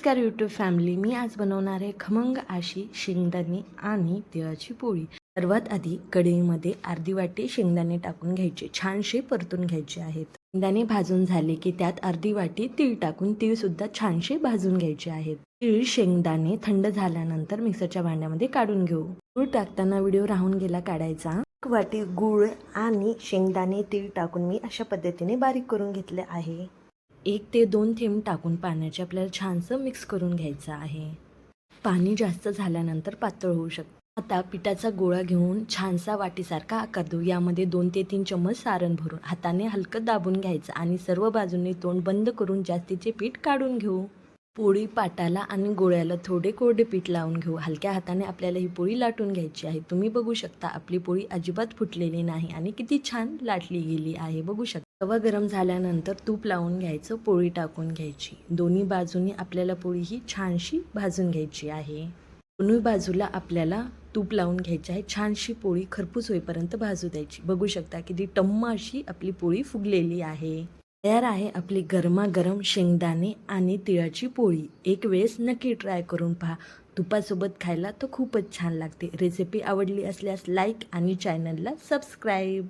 नमस्कार YouTube family. मी आज बनवणार आहे खमंग अशी शेंगदाणे आणि तिळाची पोळी. सर्वात आधी कढईमध्ये अर्धी वाटी शेंगदाणे टाकून घ्यायचे, छानसे परतून घ्यायचे आहेत. शेंगदाणे भाजून झाले की त्यात अर्धी वाटी तीळ टाकून तीळ सुद्धा छानसे भाजून घ्यायचे आहेत. तीळ शेंगदाणे थंड झाल्यानंतर मिक्सरच्या भांड्यामध्ये काढून घेऊ. गूळ टाकताना व्हिडिओ राहून गेला काढायचा. एक वाटी गूळ आणि शेंगदाणे तीळ टाकून मी अशा पद्धतीने बारीक करून घेतले आहे. 1 ते 2 थेंब टाकून पाण्याचे आपल्याला छानसं मिक्स करून घ्यायचं आहे. पाणी जास्त झाल्यानंतर पातळ होऊ शकतं. आता पिठाचा गोळा घेऊन छानसा वाटीसारखा आकार देऊ. यामध्ये 2 ते 3 चम्मच सारण भरून हाताने हलकं दाबून घ्यायचं आणि सर्व बाजूंनी तोंड बंद करून जास्तीचे पीठ काढून घेऊ. पोळी पाटाला आणि गोळ्याला थोडे कोरडे पीठ लावून घेऊ. हलक्या हाताने आपल्याला ही पोळी लाटून घ्यायची आहे. तुम्ही बघू शकता आपली पोळी अजिबात फुटलेली नाही आणि किती छान लाटली गेली आहे. बघू शकता. तवा गरम झाल्यानंतर तूप लावून घ्यायचं, पोळी टाकून घ्यायची. दोन्ही बाजूनी आपल्याला पोळी ही छानशी भाजून घ्यायची आहे. दोन्ही बाजूला आपल्याला तूप लावून घ्यायची आहे. छानशी पोळी खरपूस होईपर्यंत भाजू द्यायची. बघू शकता किती टम्म अशी आपली पोळी फुगलेली आहे. तयार आहे आपली गरमागरम शेंगदाणे आणि तिळाची पोळी. एक वेळेस नक्की ट्राय करून पहा. तुपासोबत खायला तर खूपच छान लागते. रेसिपी आवडली असल्यास लाईक आणि चॅनलला सबस्क्राईब.